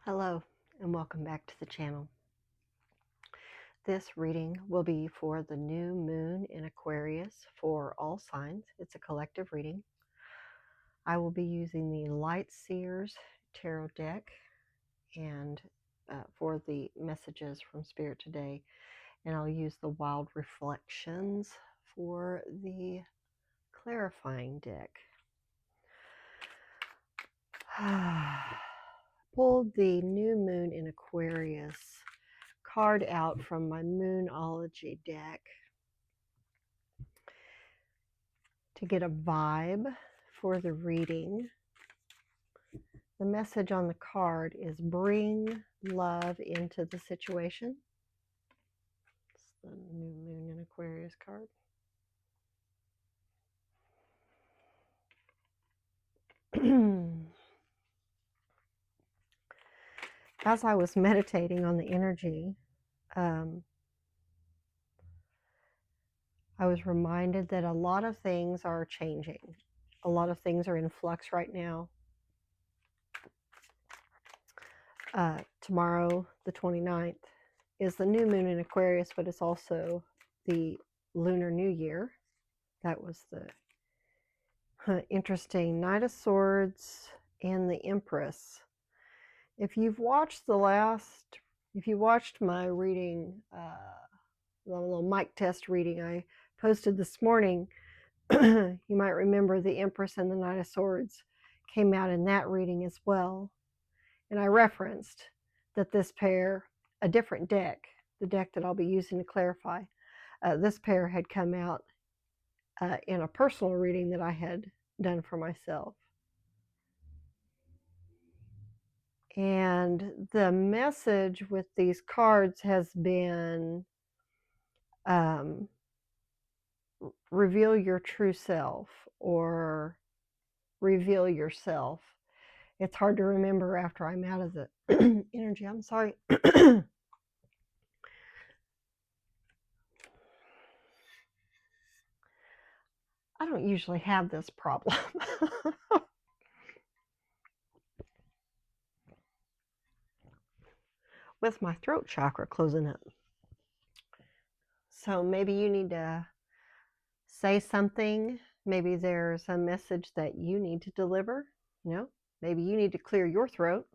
Hello and welcome back to the channel. This reading will be for the new moon in Aquarius for all signs. It's a collective reading. I will be using the Light Seers Tarot deck and for the messages from Spirit today, and I'll use the Wild Reflections for the clarifying deck. Pulled the new moon in Aquarius card out from my Moonology deck to get a vibe for the reading. The message on the card is bring love into the situation. It's the new moon in Aquarius card. As I was meditating on the energy, I was reminded that a lot of things are changing. A lot of things are in flux right now. Tomorrow, the 29th, is the new moon in Aquarius, but it's also the Lunar New Year. That was the interesting Knight of Swords and the Empress. If you've watched my reading, the little mic test reading I posted this morning, you might remember the Empress and the Knight of Swords came out in that reading as well. And I referenced that this pair, a different deck, the deck that I'll be using to clarify, this pair had come out in a personal reading that I had done for myself. And the message with these cards has been reveal your true self or reveal yourself. It's hard to remember after I'm out of the energy. I'm sorry. I don't usually have this problem. With my throat chakra closing up. So maybe you need to say something. Maybe there's a message that you need to deliver. Maybe you need to clear your throat.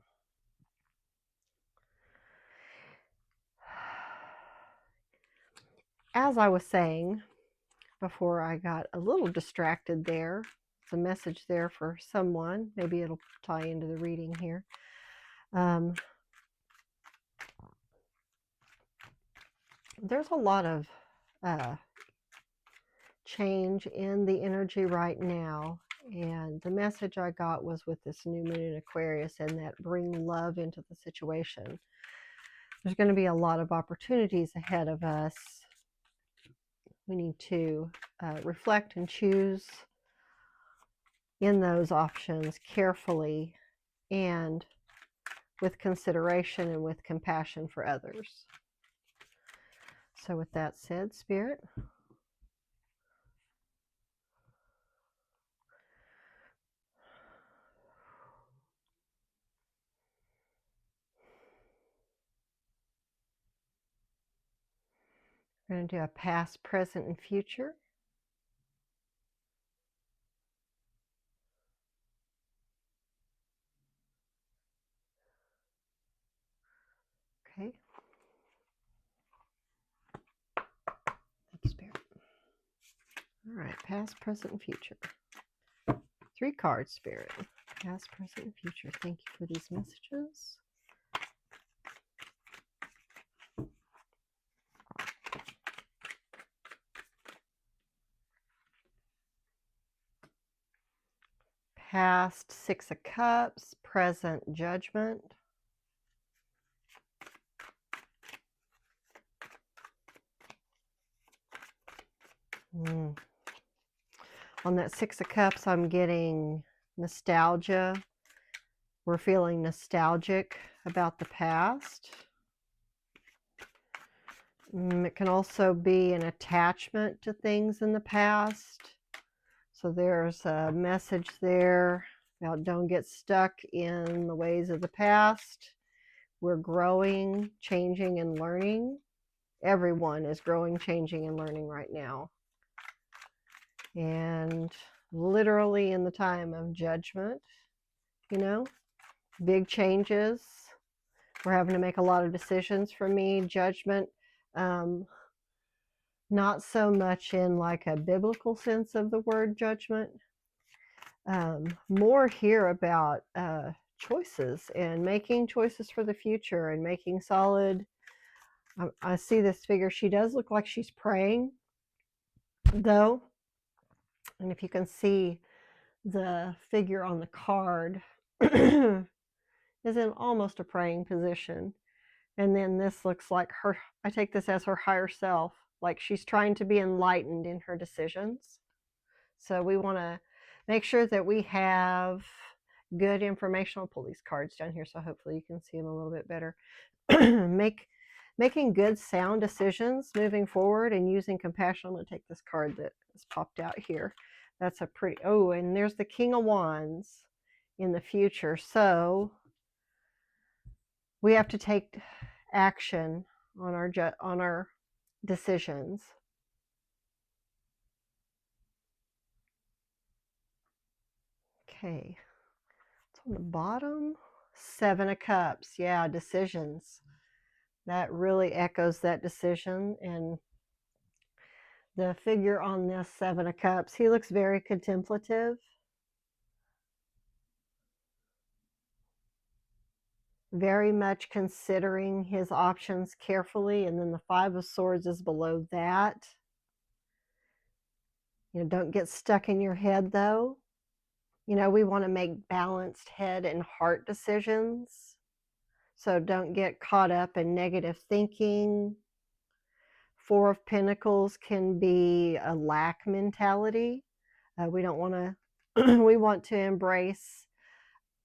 As I was saying before I got a little distracted there, it's a message there for someone. Maybe it'll tie into the reading here. There's a lot of change in the energy right now, and the message I got was with this new moon in Aquarius and that bring love into the situation. There's going to be a lot of opportunities ahead of us. We need to reflect and choose in those options carefully and with consideration and with compassion for others. So with that said, Spirit, we're going to do a past, present, and future. Okay. Thank you, Spirit. All right, past, present, and future. 3 cards, Spirit. Past, present, and future. Thank you for these messages. Past, 6 of Cups. Present, Judgment. On that 6 of Cups, I'm getting nostalgia. We're feeling nostalgic about the past. It can also be an attachment to things in the past. So there's a message there about don't get stuck in the ways of the past. We're growing, changing, and learning. Everyone is growing, changing, and learning right now. And literally in the time of judgment, you know, big changes. We're having to make a lot of decisions. For me, judgment, not so much in like a biblical sense of the word judgment, more here about choices and making choices for the future and making solid. I see this figure. She does look like she's praying, though. And if you can see, the figure on the card is in almost a praying position. And then this looks like her, I take this as her higher self, like she's trying to be enlightened in her decisions. So we want to make sure that we have good information. I'll pull these cards down here so hopefully you can see them a little bit better. Making good sound decisions moving forward and using compassion. I'm going to take this card that has popped out here. That's a pretty, oh, and there's the King of Wands in the future. So we have to take action on our decisions. Okay, it's on the bottom. 7 of Cups. Yeah, decisions. That really echoes that decision. And the figure on this 7 of Cups, he looks very contemplative. Very much considering his options carefully. And then the 5 of Swords is below that. You know, don't get stuck in your head, though. You know, we want to make balanced head and heart decisions. So don't get caught up in negative thinking. 4 of Pentacles can be a lack mentality. We don't want to, we want to embrace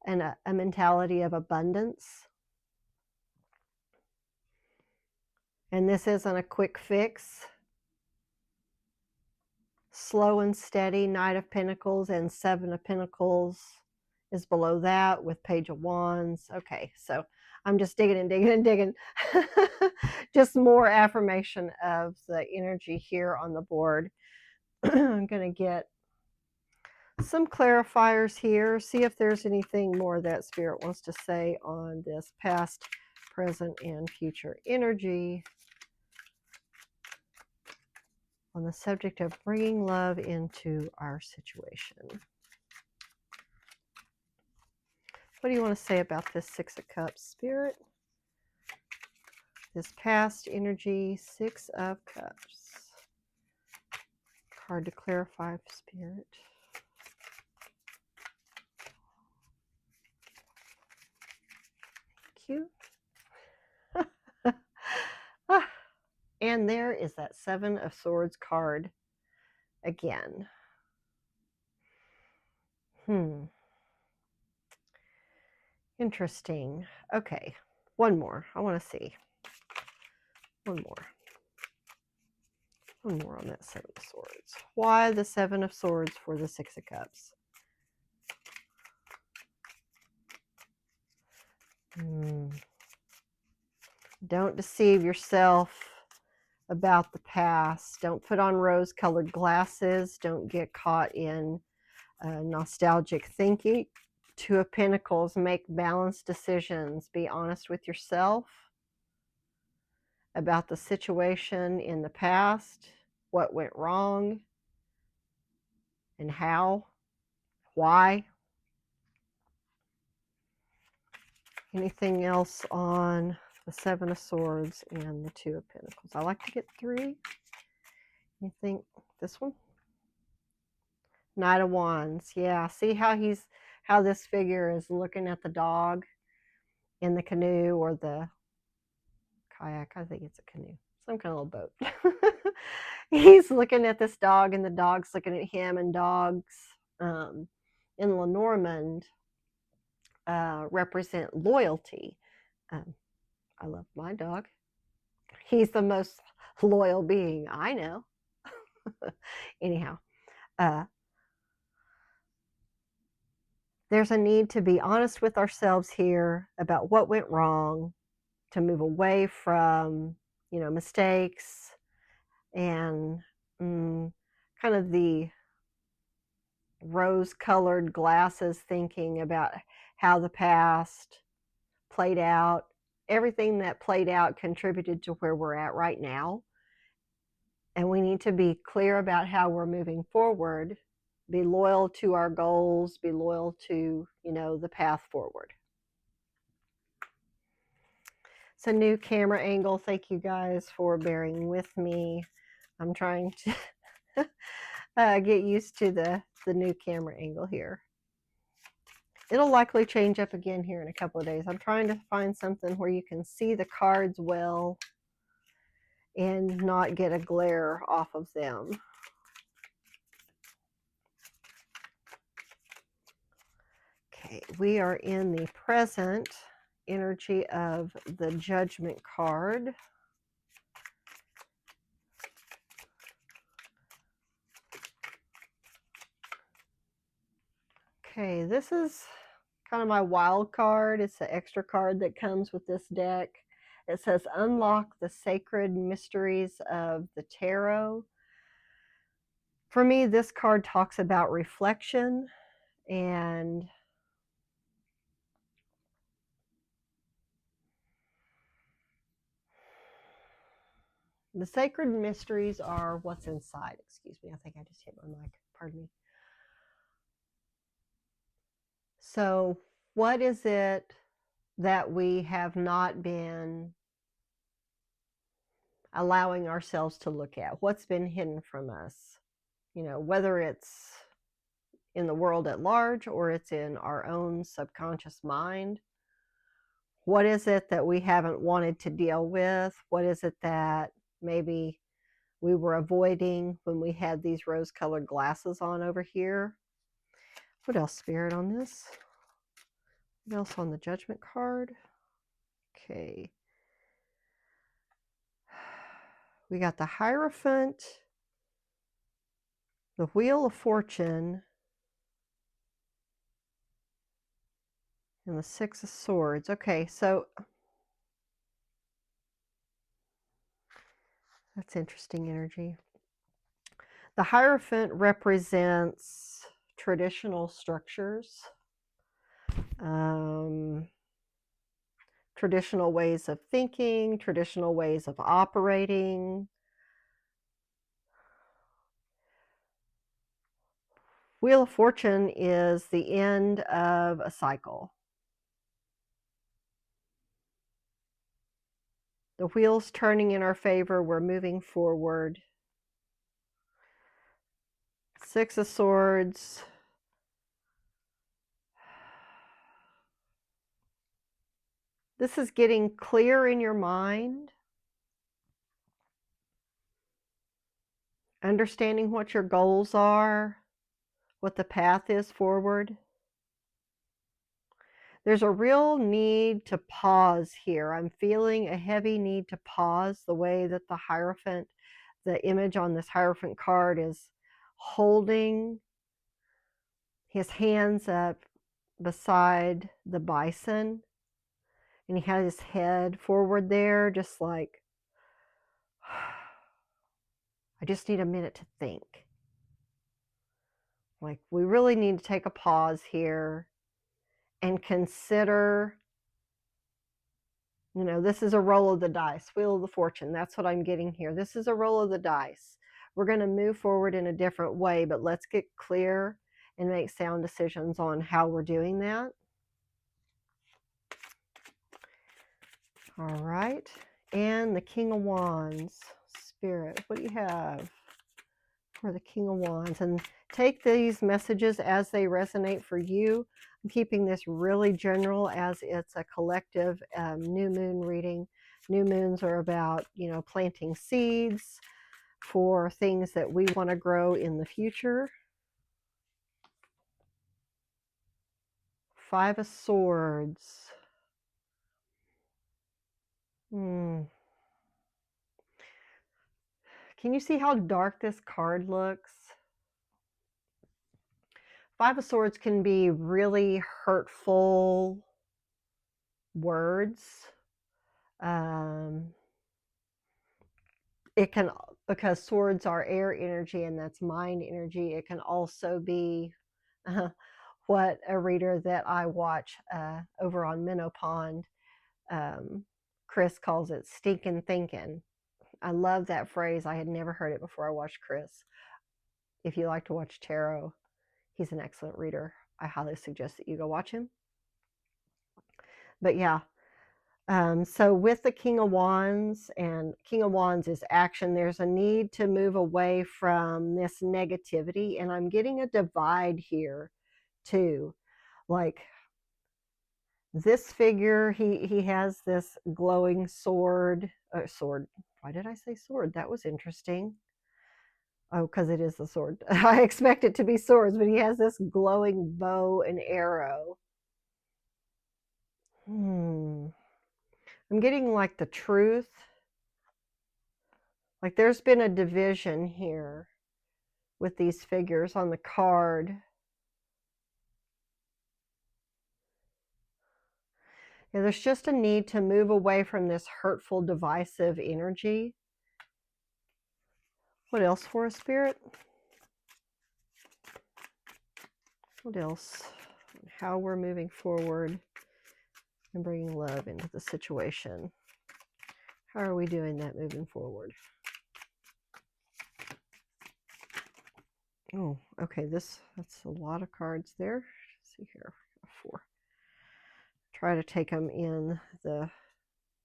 a mentality of abundance. And this isn't a quick fix. Slow and steady, Knight of Pentacles, and 7 of Pentacles is below that with Page of Wands. Okay, so I'm just digging and digging and digging. Just more affirmation of the energy here on the board. I'm going to get some clarifiers here, see if there's anything more that Spirit wants to say on this past, present, and future energy on the subject of bringing love into our situation. What do you want to say about this 6 of Cups, Spirit? This past energy, 6 of Cups. Card to clarify, Spirit. Thank you. And there is that 7 of Swords card again. Interesting. Okay, one more. I want to see. One more on that 7 of Swords. Why the 7 of Swords for the 6 of Cups? Don't deceive yourself about the past. Don't put on rose-colored glasses. Don't get caught in nostalgic thinking. 2 of Pentacles, make balanced decisions. Be honest with yourself about the situation in the past, what went wrong, and how, why. Anything else on the 7 of Swords and the 2 of Pentacles? I like to get 3. You think this one? Knight of Wands. Yeah, see how this figure is looking at the dog in the canoe or the kayak. I think it's a canoe, some kind of little boat. He's looking at this dog and the dog's looking at him, and dogs in Lenormand represent loyalty. I love my dog. He's the most loyal being I know. Anyhow, there's a need to be honest with ourselves here about what went wrong, to move away from, mistakes and kind of the rose-colored glasses thinking about how the past played out. Everything that played out contributed to where we're at right now. And we need to be clear about how we're moving forward, be loyal to our goals, be loyal to, the path forward. It's a new camera angle. Thank you guys for bearing with me. I'm trying to get used to the new camera angle here. It'll likely change up again here in a couple of days. I'm trying to find something where you can see the cards well and not get a glare off of them. Okay, we are in the present energy of the Judgment card. Okay, this is kind of my wild card. It's the extra card that comes with this deck. It says, unlock the sacred mysteries of the tarot. For me, this card talks about reflection and the sacred mysteries are what's inside. Excuse me, I think I just hit my mic. Pardon me. So, what is it that we have not been allowing ourselves to look at? What's been hidden from us? Whether it's in the world at large or it's in our own subconscious mind. What is it that we haven't wanted to deal with? What is it that maybe we were avoiding when we had these rose-colored glasses on over here? What else, Spirit, on this? What else on the Judgment card? Okay. We got the Hierophant, the Wheel of Fortune, and the Six of Swords. Okay, so that's interesting energy. The Hierophant represents traditional structures, traditional ways of thinking, traditional ways of operating. Wheel of Fortune is the end of a cycle. The wheel's turning in our favor. We're moving forward. Six of Swords. This is getting clear in your mind. Understanding what your goals are, what the path is forward. There's a real need to pause here. I'm feeling a heavy need to pause, the way that the Hierophant, the image on this Hierophant card is holding his hands up beside the bison. And he has his head forward there, just like, I just need a minute to think. Like, we really need to take a pause here and consider, this is a roll of the dice, Wheel of the Fortune. That's what I'm getting here. This is a roll of the dice. We're going to move forward in a different way, but let's get clear and make sound decisions on how we're doing that. All right. And the King of Wands. Spirit, what do you have for the King of Wands? And take these messages as they resonate for you. I'm keeping this really general as it's a collective new moon reading. New moons are about, planting seeds for things that we want to grow in the future. Five of Swords. Can you see how dark this card looks? Five of Swords can be really hurtful words. It can, because swords are air energy and that's mind energy, it can also be what a reader that I watch over on Minnow Pond, Chris calls it stinking thinking. I love that phrase. I had never heard it before I watched Chris. If you like to watch tarot, he's an excellent reader. I highly suggest that you go watch him. But yeah, so with the King of Wands, and King of Wands is action, there's a need to move away from this negativity. And I'm getting a divide here too. Like this figure, he has this glowing sword. Why did I say sword? That was interesting. Oh, because it is the sword. I expect it to be swords, but he has this glowing bow and arrow. I'm getting like the truth. Like there's been a division here with these figures on the card. Yeah, there's just a need to move away from this hurtful, divisive energy. What else for a spirit? What else? How we're moving forward and bringing love into the situation. How are we doing that moving forward? Oh, okay, that's a lot of cards there. Let's see here, 4. Try to take them in the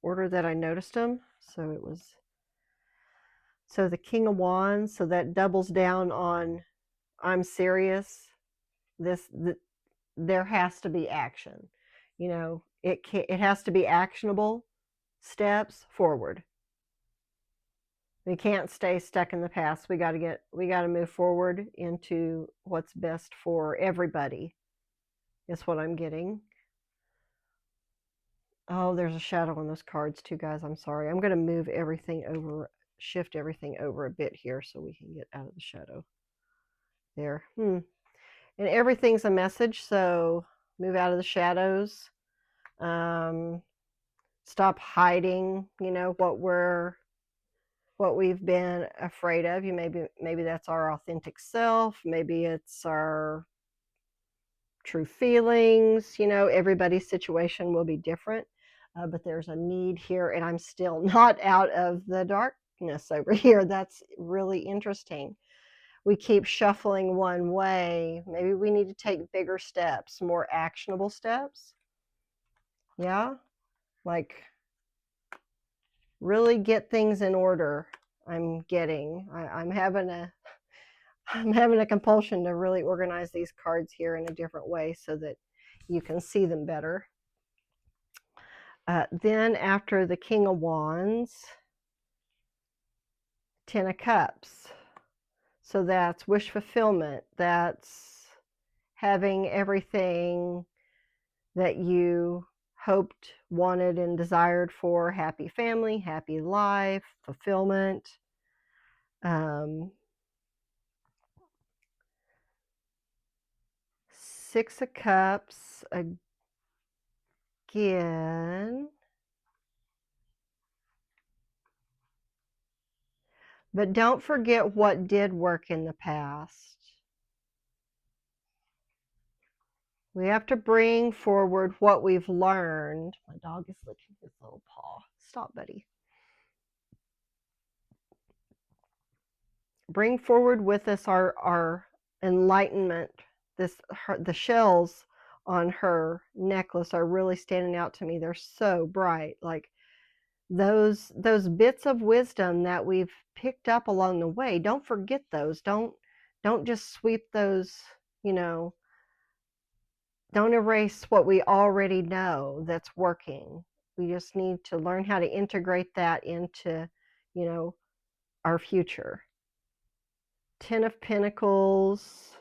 order that I noticed them. So it was, so the King of Wands, so that doubles down on I'm serious. There has to be action. You know, it has to be actionable steps forward. We can't stay stuck in the past. We got to move forward into what's best for everybody. Is what I'm getting. Oh, there's a shadow on those cards too, guys. I'm sorry. I'm going to move everything over, shift everything over a bit here so we can get out of the shadow. There. And everything's a message, so move out of the shadows. Stop hiding, you know, what we've been afraid of. Maybe that's our authentic self. Maybe it's our true feelings. You know, everybody's situation will be different, but there's a need here, and I'm still not out of the darkness over here. That's really interesting. We keep shuffling one way. Maybe we need to take bigger steps, more actionable steps. Yeah, like really get things in order. I'm having a compulsion to really organize these cards here in a different way so that you can see them better. Then after the King of Wands, 10 of Cups. So that's wish fulfillment. That's having everything that you hoped, wanted, and desired for. Happy family, happy life, fulfillment. 6 of Cups again. But don't forget what did work in the past. We have to bring forward what we've learned. My dog is licking his little paw. Stop, buddy. Bring forward with us our enlightenment. The shells on her necklace are really standing out to me. They're so bright. Like those bits of wisdom that we've picked up along the way. Don't forget those. Don't just sweep those, you know, don't erase what we already know that's working. We just need to learn how to integrate that into, you know, our future. 10 of Pentacles,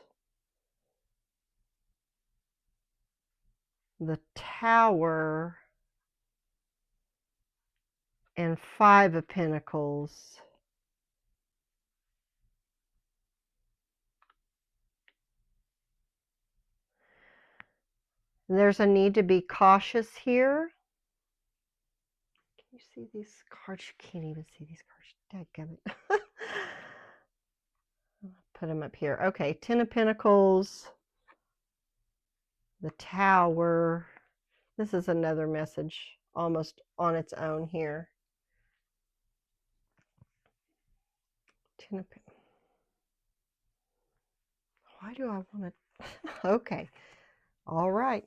the Tower, and 5 of Pentacles. There's a need to be cautious here. you see these cards? You can't even see these cards. Dadgummit. Put them up here. Okay, Ten of Pentacles, the Tower. This is another message almost on its own here. Ten of Pentacles. Why do I want to? Okay. All right.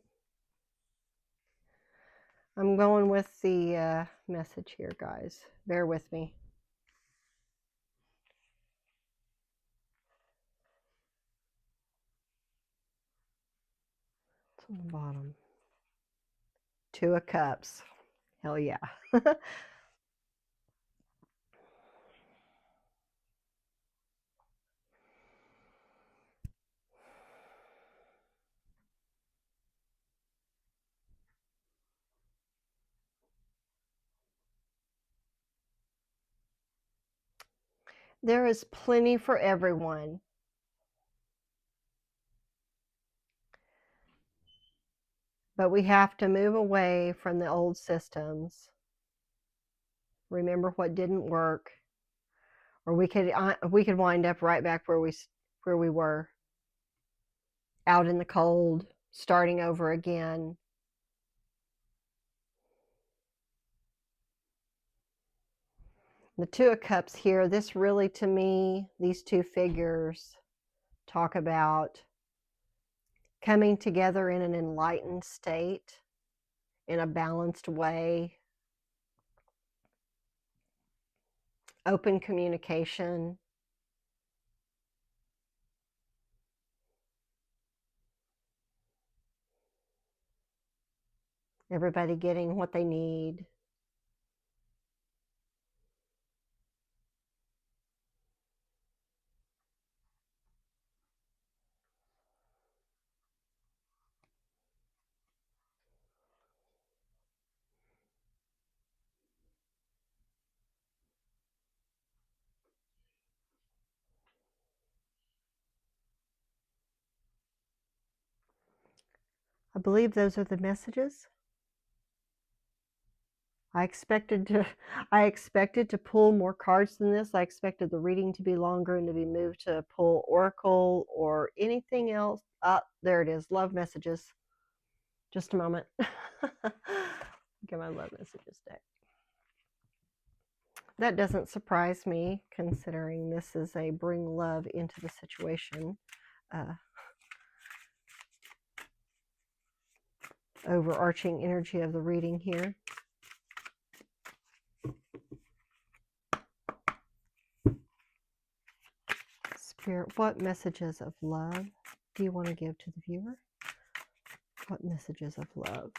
I'm going with the message here, guys. Bear with me. It's on the bottom. Two of Cups. Hell yeah. There is plenty for everyone. But we have to move away from the old systems. Remember what didn't work, or we could wind up right back where we were, out in the cold, starting over again. The Two of Cups here, this really, to me, these two figures talk about coming together in an enlightened state, in a balanced way, open communication. Everybody getting what they need. I believe those are the messages. I expected to pull more cards than this. I expected the reading to be longer and to be moved to pull Oracle or anything else. There it is. Love messages. Just a moment. Get my love messages deck. That doesn't surprise me, considering this is a bring love into the situation. Overarching energy of the reading here. Spirit, what messages of love do you want to give to the viewer? What messages of love?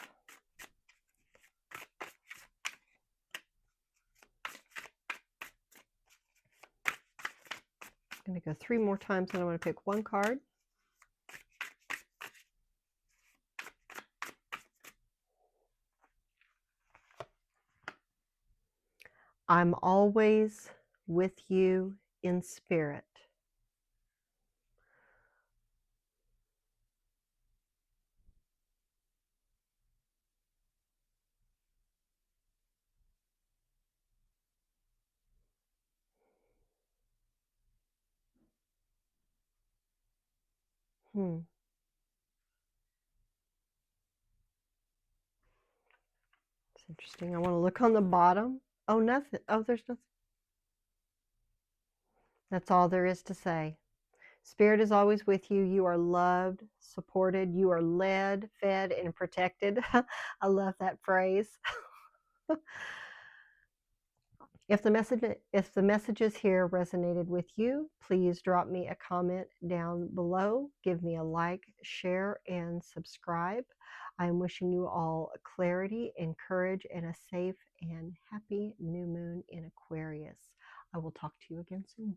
I'm going to go 3 more times and I want to pick one card. I'm always with you in spirit. It's interesting. I want to look on the bottom. Oh, nothing. Oh, there's nothing. That's all there is to say. Spirit is always with you. You are loved, supported. You are led, fed, and protected. I love that phrase. If the messages here resonated with you, please drop me a comment down below. Give me a like, share, and subscribe. I am wishing you all clarity and courage and a safe and happy new moon in Aquarius. I will talk to you again soon.